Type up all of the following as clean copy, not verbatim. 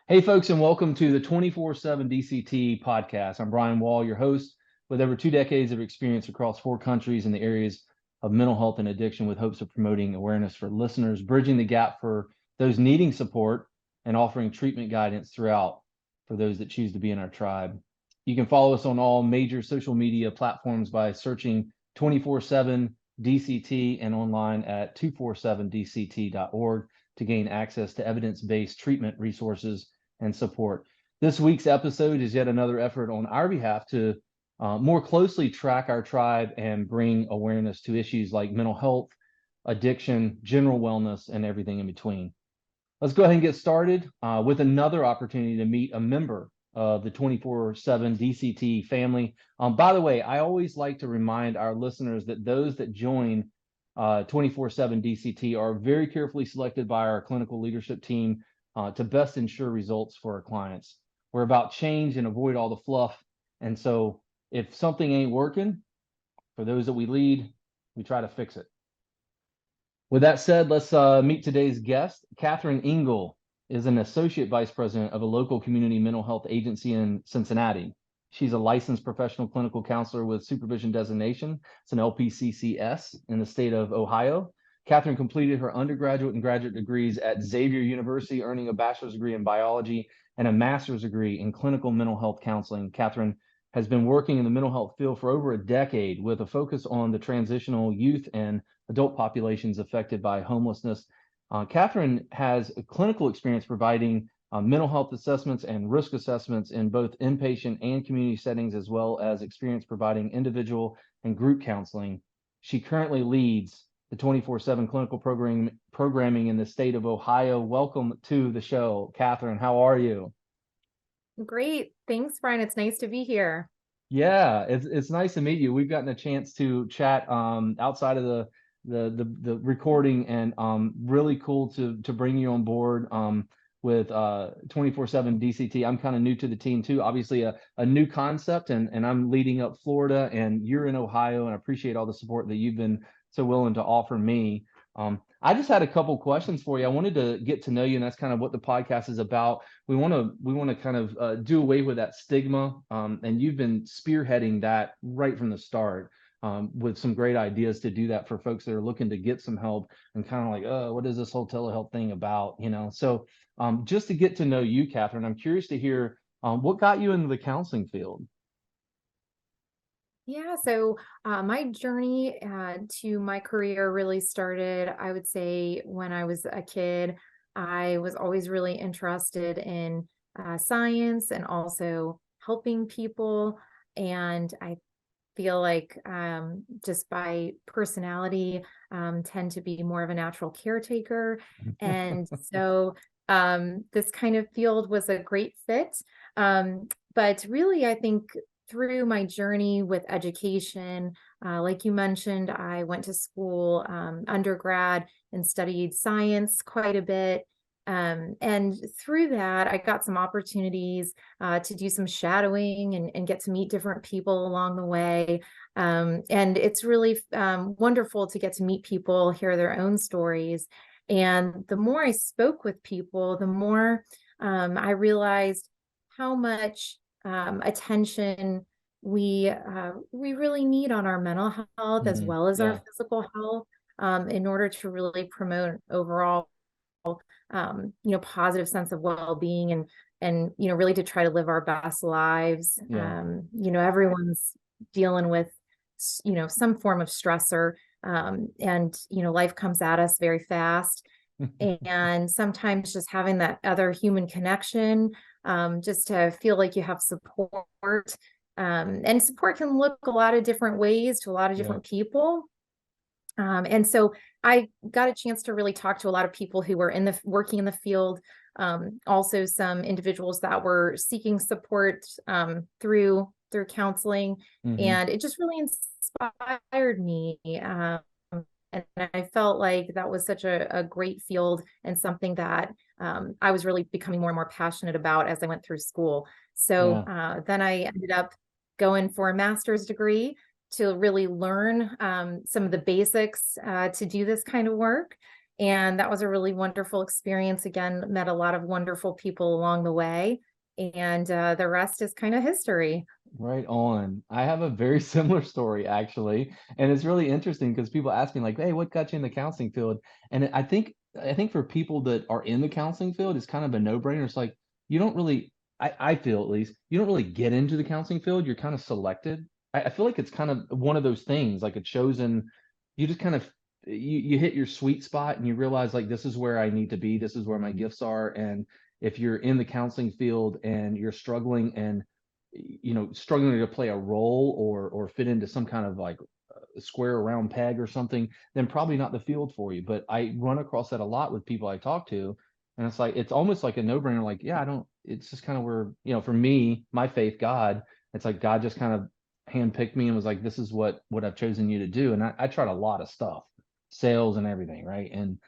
Hey, folks, and welcome to the 24/7 DCT podcast. I'm Brian Wall, your host, with over 2 decades of experience across 4 countries in the areas of mental health and addiction, with hopes of promoting awareness for listeners, bridging the gap for those needing support, and offering treatment guidance throughout for those that choose to be in our tribe. You can follow us on all major social media platforms by searching 24/7 DCT and online at 247dct.org to gain access to evidence-based treatment resources and support. This week's episode is yet another effort on our behalf to more closely track our tribe and bring awareness to issues like mental health, addiction, general wellness, and everything in between. Let's go ahead and get started with another opportunity to meet a member of the 24/7 DCT family. By the way, I always like to remind our listeners that those that join 24/7 DCT are very carefully selected by our clinical leadership team to best ensure results for our clients. We're about change and avoid all the fluff. And so if something ain't working, for those that we lead, we try to fix it. With that said, let's meet today's guest. Catherine Engel is an associate vice president of a local community mental health agency in Cincinnati. She's a licensed professional clinical counselor with supervision designation. It's an LPCCS in the state of Ohio. Catherine completed her undergraduate and graduate degrees at Xavier University, earning a bachelor's degree in biology and a master's degree in clinical mental health counseling. Catherine has been working in the mental health field for over a decade with a focus on the transitional youth and adult populations affected by homelessness. Catherine has a clinical experience providing mental health assessments and risk assessments in both inpatient and community settings, as well as experience providing individual and group counseling. She currently leads the 24/7 clinical programming in the state of Ohio. Welcome to the show, Catherine. How are you? Great. Thanks, Brian. It's nice to be here. Yeah, it's nice to meet you. We've gotten a chance to chat outside of the recording, and really cool to bring you on board with 24/7 DCT. I'm kind of new to the team too, obviously a new concept, and I'm leading up Florida, and you're in Ohio, and I appreciate all the support that you've been so willing to offer me. I just had a couple questions for you. I wanted to get to know you, and that's kind of what the podcast is about. We want to kind of do away with that stigma, and you've been spearheading that right from the start with some great ideas to do that for folks that are looking to get some help and kind of like, oh, what is this whole telehealth thing about? So just to get to know you, Catherine, I'm curious to hear what got you into the counseling field. Yeah, so my journey to my career really started, I would say, when I was a kid. I was always really interested in science and also helping people. And I feel like just by personality, tend to be more of a natural caretaker. And so this kind of field was a great fit. But really, I think through my journey with education, like you mentioned, I went to school undergrad and studied science quite a bit. And through that, I got some opportunities to do some shadowing and get to meet different people along the way. And it's really wonderful to get to meet people, hear their own stories. And the more I spoke with people, the more I realized how much attention we really need on our mental health as well as our physical health in order to really promote overall positive sense of well-being and really to try to live our best lives. Everyone's dealing with some form of stressor, and life comes at us very fast. And sometimes just having that other human connection, just to feel like you have support. And support can look a lot of different ways to a lot of different people. And so I got a chance to really talk to a lot of people who were working in the field. Also some individuals that were seeking support through counseling. And it just really inspired me. And I felt like that was such a great field and something that I was really becoming more and more passionate about as I went through school. So then I ended up going for a master's degree to really learn some of the basics to do this kind of work. And that was a really wonderful experience. Again, met a lot of wonderful people along the way. And the rest is kind of history. Right on. I have a very similar story actually, and it's really interesting because people ask me like, "Hey, what got you in the counseling field?" And I think for people that are in the counseling field, it's kind of a no-brainer. It's like you don't really, I feel at least, you don't really get into the counseling field. You're kind of selected. I feel like it's kind of one of those things, like a chosen. You just kind of you hit your sweet spot and you realize like this is where I need to be. This is where my gifts are. And if you're in the counseling field and you're struggling and struggling to play a role or fit into some kind of like a square round peg or something, then probably not the field for you. But I run across that a lot with people I talk to, and it's like it's almost like a no-brainer. Like, yeah, I don't. It's just kind of where for me, my faith, God. It's like God just kind of handpicked me and was like, this is what I've chosen you to do. And I tried a lot of stuff, sales and everything, right? And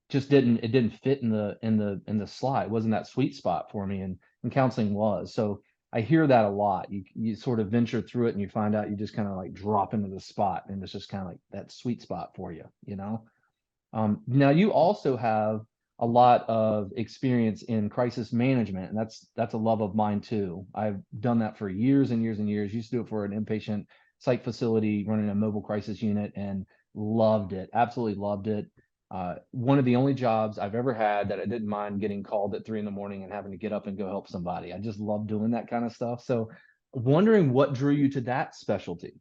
just didn't fit in the slot. It wasn't that sweet spot for me, and counseling was. So I hear that a lot. You sort of venture through it and you find out you just kind of like drop into the spot and it's just kind of like that sweet spot for you. Now you also have a lot of experience in crisis management, and that's a love of mine too. I've done that for years and years and years. Used to do it for an inpatient psych facility, running a mobile crisis unit, and loved it. Absolutely loved it. One of the only jobs I've ever had that I didn't mind getting called at 3 in the morning and having to get up and go help somebody. I just love doing that kind of stuff. So, wondering what drew you to that specialty.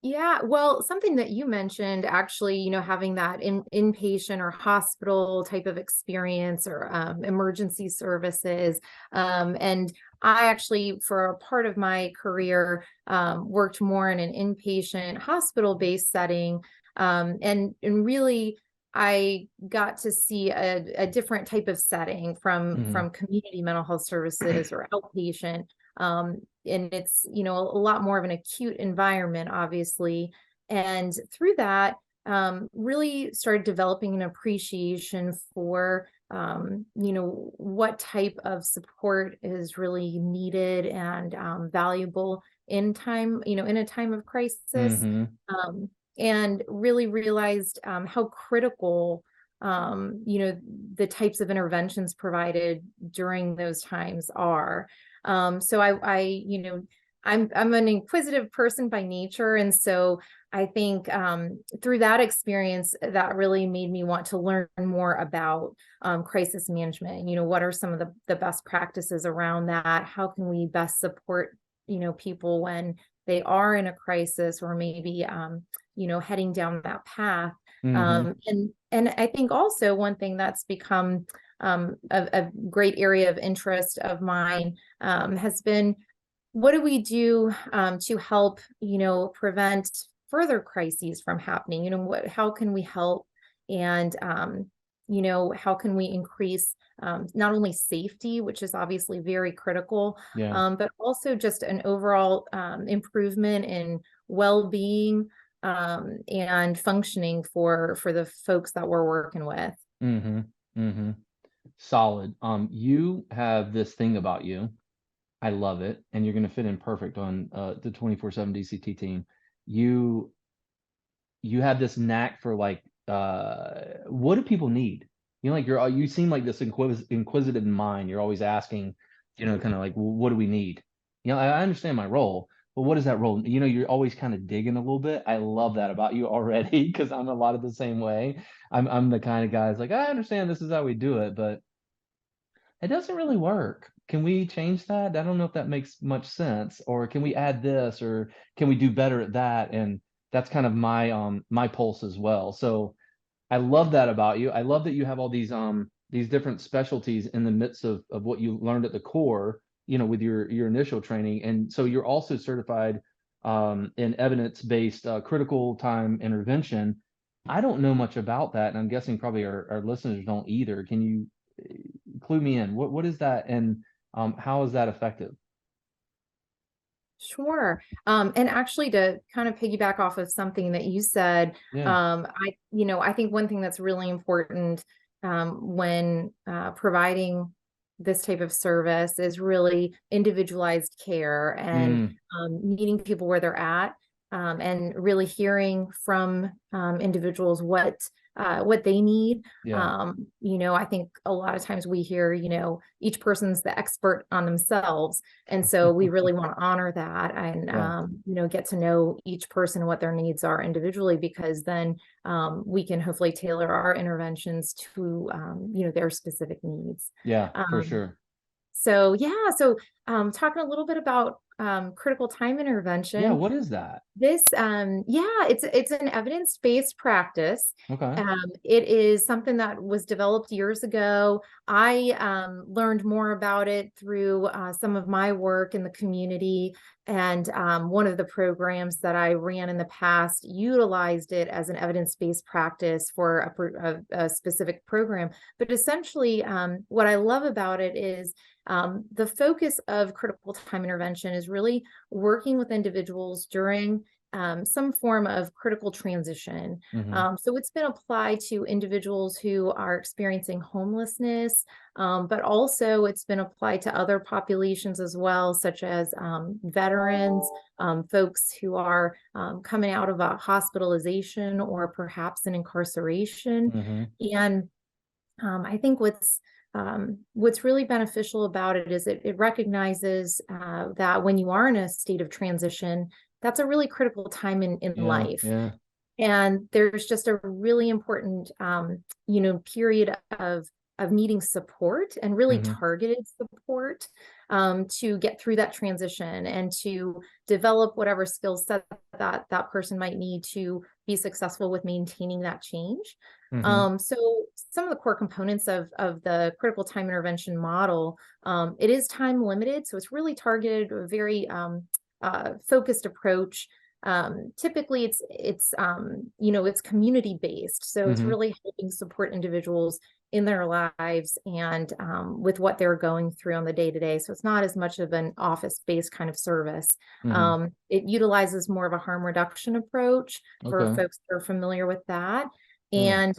Yeah, well, something that you mentioned actually, having that inpatient or hospital type of experience or emergency services. And I actually, for a part of my career, worked more in an inpatient hospital-based setting. And really, I got to see a different type of setting Hmm. from community mental health services or outpatient. And it's a lot more of an acute environment, obviously. And through that, really started developing an appreciation for what type of support is really needed and valuable in a time of crisis. Hmm. um, and really realized how critical the types of interventions provided during those times are. So I'm an inquisitive person by nature, and so I think through that experience, that really made me want to learn more about crisis management. What are some of the best practices around that? How can we best support people when they are in a crisis or maybe heading down that path. Hmm. And I think also one thing that's become a great area of interest of mine has been, what do we do to help prevent further crises from happening? How can we help, and how can we increase not only safety, which is obviously very critical, Yeah. but also just an overall improvement in well-being and functioning for the folks that we're working with. Hmm. Hmm. Solid. You have this thing about you. I love it, and you're going to fit in perfect on the 24/7 DCT team. You you have this knack for like, what do people need? Like you seem like this inquisitive mind. You're always asking, kind of like, well, what do we need? I understand my role, but what is that role? You're always kind of digging a little bit. I love that about you already because I'm a lot of the same way. I'm the kind of guy that's like, I understand this is how we do it, but it doesn't really work. Can we change that? I don't know if that makes much sense. Or can we add this? Or can we do better at that? And that's kind of my pulse as well. So I love that about you. I love that you have all these different specialties in the midst of what you learned at the core, with your initial training. And so you're also certified in evidence-based critical time intervention. I don't know much about that, and I'm guessing probably our listeners don't either. Can you clue me in? What is that, and how is that effective? Sure. And actually, to kind of piggyback off of something that you said, Yeah. I think one thing that's really important when providing this type of service is really individualized care and Mm, meeting people where they're at, and really hearing from individuals what what they need. Yeah. I think a lot of times we hear, each person's the expert on themselves. And so we really want to honor that and, Yeah. get to know each person and what their needs are individually, because then we can hopefully tailor our interventions to, their specific needs. Yeah, for Um, sure. so talking a little bit about critical time Yeah. intervention. What is that? It's an evidence-based practice. Okay. It is something that was developed years ago. I learned more about it through some of my work in the community, and one of the programs that I ran in the past utilized it as an evidence-based practice for a specific program. But essentially, what I love about it is the focus of critical time intervention is really working with individuals during some form of critical transition. Mm-hmm. So it's been applied to individuals who are experiencing homelessness, but also it's been applied to other populations as well, such as veterans, folks who are coming out of a hospitalization or perhaps an incarceration. Mm-hmm. And I think what's really beneficial about it is it recognizes that when you are in a state of transition, that's a really critical time in Yeah. life. Yeah. And there's just a really important, period of needing support, and really Mm-hmm. targeted support, to get through that transition and to develop whatever skill set that person might need to be successful with maintaining that change. Mm-hmm. So some of the core components of the critical time intervention model, it is time limited, so it's really targeted, a very focused approach. Typically it's community based, so it's Mm-hmm. really helping support individuals in their lives and with what they're going through on the day to day. So it's not as much of an office based kind of service. Mm-hmm. It utilizes more of a harm reduction approach for Okay. folks that are familiar with that. Yeah.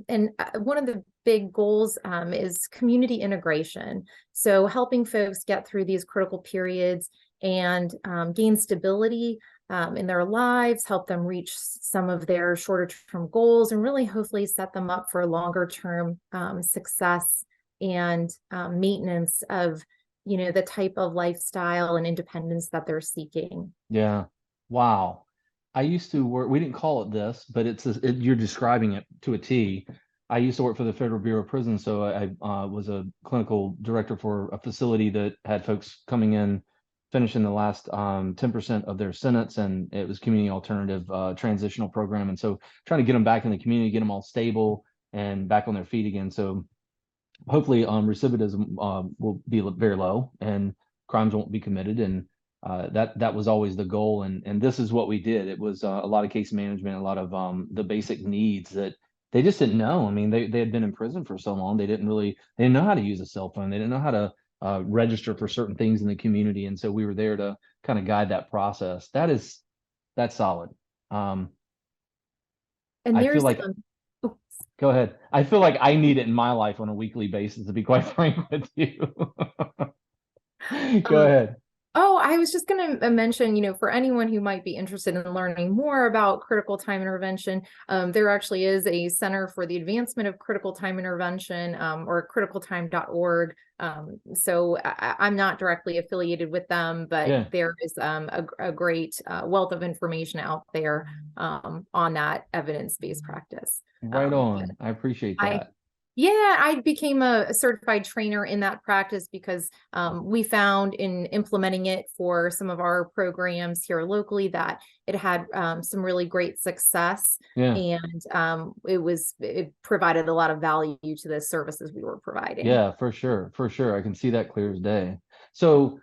And one of the big goals is community integration. So helping folks get through these critical periods and gain stability in their lives, help them reach some of their shorter term goals, and really hopefully set them up for longer term success and maintenance of, the type of lifestyle and independence that they're seeking. Yeah. Wow. I used to work, we didn't call it this, but you're describing it to a T. I used to work for the Federal Bureau of Prisons, so I was a clinical director for a facility that had folks coming in, finishing the last 10% of their sentence, and it was community alternative transitional program. And so trying to get them back in the community, get them all stable and back on their feet again. So hopefully recidivism will be very low and crimes won't be committed, and that was always the goal, and this is what we did. It was a lot of case management, a lot of the basic needs that they just didn't know. I mean, they had been in prison for so long, they didn't know how to use a cell phone, they didn't know how to register for certain things in the community, and so we were there to kind of guide that process. That's solid. um And I feel there's like, oh, go ahead, I feel like I need it in my life on a weekly basis, to be quite frank with you. Go um, ahead. Oh, I was just going to mention, for anyone who might be interested in learning more about critical time intervention, there actually is a Center for the Advancement of Critical Time Intervention, or criticaltime.org. So I'm not directly affiliated with them, but Yeah, there is a great wealth of information out there on that evidence-based practice. right But on. I appreciate I that. Yeah, I became a certified trainer in that practice because we found in implementing it for some of our programs here locally that it had some really great success, Yeah, and it provided a lot of value to the services we were providing. yeah, for sure, for sure. I can see that clear as day. So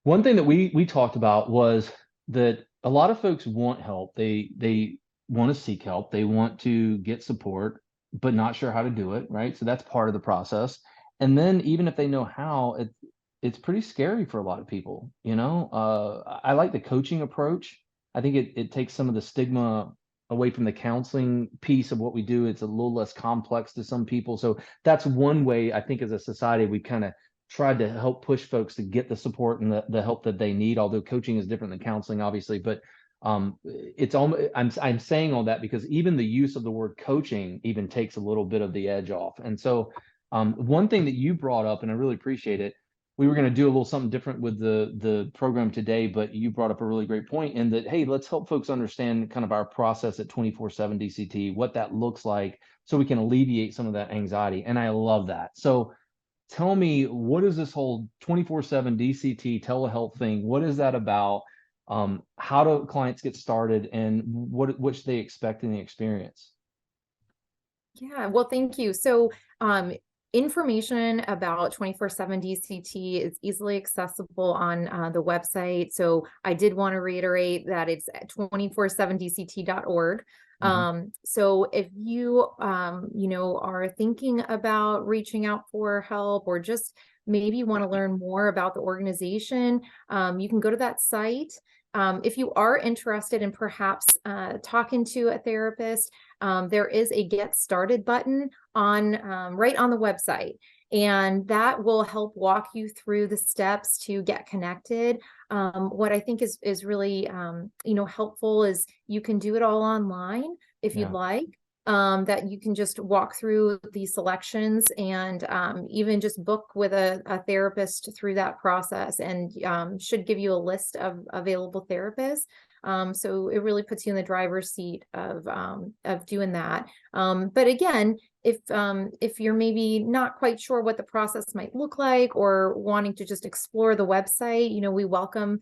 one thing that we talked about was that a lot of folks want help. They want to seek help. They want to get support, but not sure how to do it, right? So that's part of the process. And then even if they know how, it's pretty scary for a lot of people, you know? I like the coaching approach. I think it takes some of the stigma away from the counseling piece of what we do. It's a little less complex to some people. So that's one way I think as a society we kind of tried to help push folks to get the support and the help that they need, although coaching is different than counseling, obviously. But It's almost, I'm saying all that because even the use of the word coaching even takes a little bit of the edge off. And so one thing that you brought up, and I really appreciate it, we were going to do a little something different with the program today, but you brought up a really great point in that, hey, let's help folks understand kind of our process at 24/7 DCT, what that looks like, so we can alleviate some of that anxiety. And I love that. So tell me, what is this whole 24/7 DCT telehealth thing? What is that about? How do clients get started, and what should they expect in the experience? Yeah, well, thank you. So, information about 24/7 DCT is easily accessible on the website. So, I did want to reiterate that it's at 247dct.org. Mhm. So if you are thinking about reaching out for help, or just maybe want to learn more about the organization, you can go to that site. If you are interested in perhaps talking to a therapist, there is a get started button on right on the website, and that will help walk you through the steps to get connected. What I think is really helpful is you can do it all online if you'd Yeah. like. That you can just walk through the selections, and even just book with a therapist through that process, and should give you a list of available therapists. So it really puts you in the driver's seat of doing that. But again, if you're maybe not quite sure what the process might look like, or wanting to just explore the website, we welcome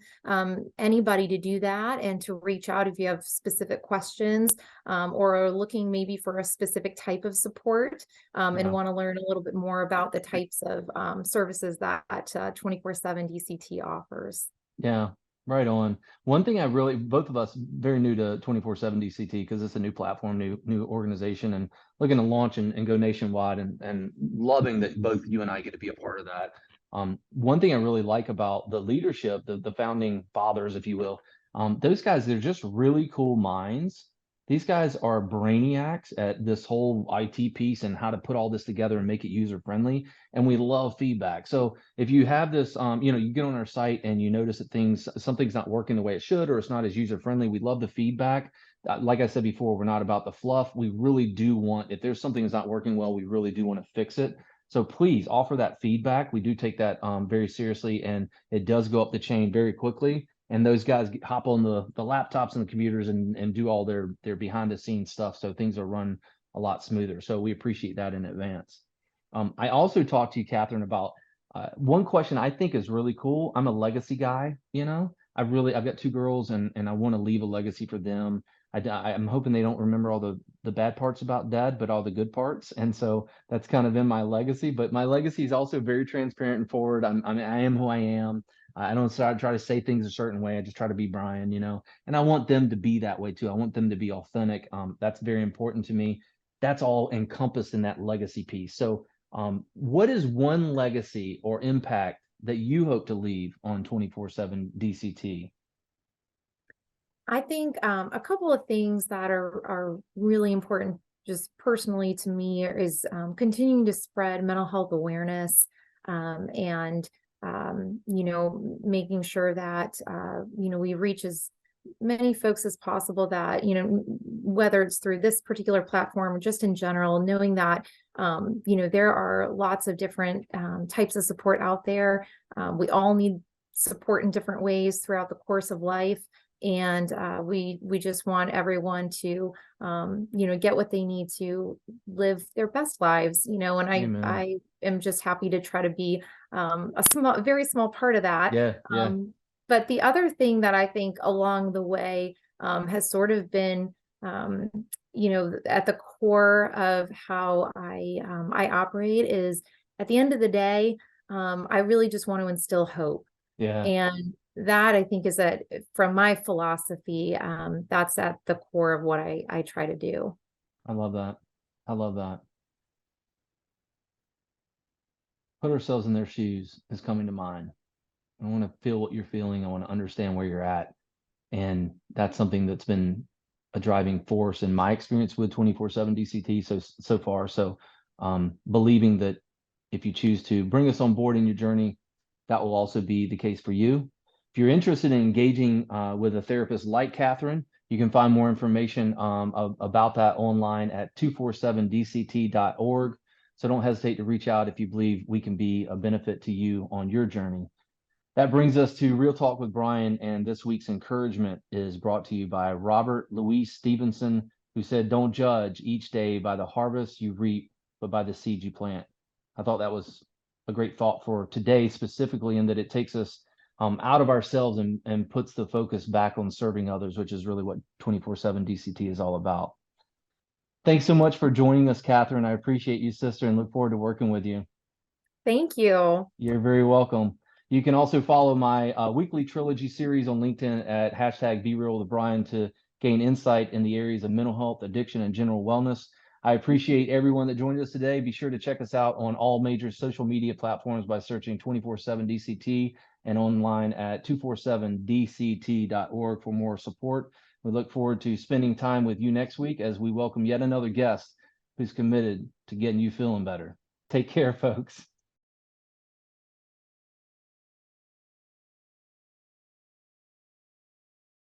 anybody to do that, and to reach out if you have specific questions, or are looking maybe for a specific type of support, and Yeah. want to learn a little bit more about the types of services that 24/7 DCT offers. Yeah, right on. One thing I really, both of us very new to 24/7 DCT because it's a new platform, new organization, and looking to launch and go nationwide, and loving that both you and I get to be a part of that. One thing I really like about the leadership, the founding fathers, if you will, those guys, they're just really cool minds. These guys are brainiacs at this whole IT piece and how to put all this together and make it user friendly. And we love feedback. So if you have this, you get on our site and you notice that something's not working the way it should, or it's not as user friendly, we love the feedback. Like I said before, we're not about the fluff. We really do want, if there's something that's not working well, we really do want to fix it. So please offer that feedback. We do take that very seriously, and it does go up the chain very quickly. And those guys hop on the laptops and the computers and do all their behind the scenes stuff, so things are run a lot smoother. So we appreciate that in advance. I also talked to you, Catherine, about one question I think is really cool. I'm a legacy guy, I've got two girls, and I want to leave a legacy for them. I'm hoping they don't remember all the bad parts about dad, but all the good parts. And so that's kind of in my legacy. But my legacy is also very transparent and forward. I am who I am. I don't try to say things a certain way. I just try to be Brian, and I want them to be that way too. I want them to be authentic. That's very important to me. That's all encompassed in that legacy piece. So what is one legacy or impact that you hope to leave on 24/7 DCT? I think a couple of things that are really important, just personally to me, is continuing to spread mental health awareness, and making sure that we reach as many folks as possible, that whether it's through this particular platform or just in general, knowing that there are lots of different types of support out there. We all need support in different ways throughout the course of life, and we just want everyone to get what they need to live their best lives, and I Amen. I am just happy to try to be a very small part of that. Yeah, yeah, But the other thing that I think along the way has sort of been at the core of how I operate is, at the end of the day, I really just want to instill hope. yeah. And that, I think, is that from my philosophy, that's at the core of what I try to do. I love that. I love that. Put ourselves in their shoes is coming to mind. I want to feel what you're feeling. I want to understand where you're at. And that's something that's been a driving force in my experience with 24/7 DCT so far. So believing that if you choose to bring us on board in your journey, that will also be the case for you. If you're interested in engaging with a therapist like Catherine, you can find more information about that online at 247dct.org. So don't hesitate to reach out if you believe we can be a benefit to you on your journey. That brings us to Real Talk with Brian, and this week's encouragement is brought to you by Robert Louis Stevenson, who said, "Don't judge each day by the harvest you reap, but by the seed you plant." I thought that was a great thought for today, specifically in that it takes us out of ourselves and puts the focus back on serving others, which is really what 24/7 DCT is all about. Thanks so much for joining us, Catherine. I appreciate you, sister, and look forward to working with you. Thank you. You're very welcome. You can also follow my weekly trilogy series on LinkedIn at hashtag #BeRealWithBrian to gain insight in the areas of mental health, addiction, and general wellness. I appreciate everyone that joined us today. Be sure to check us out on all major social media platforms by searching 24/7 DCT and online at 247dct.org for more support. We look forward to spending time with you next week as we welcome yet another guest who's committed to getting you feeling better. Take care, folks.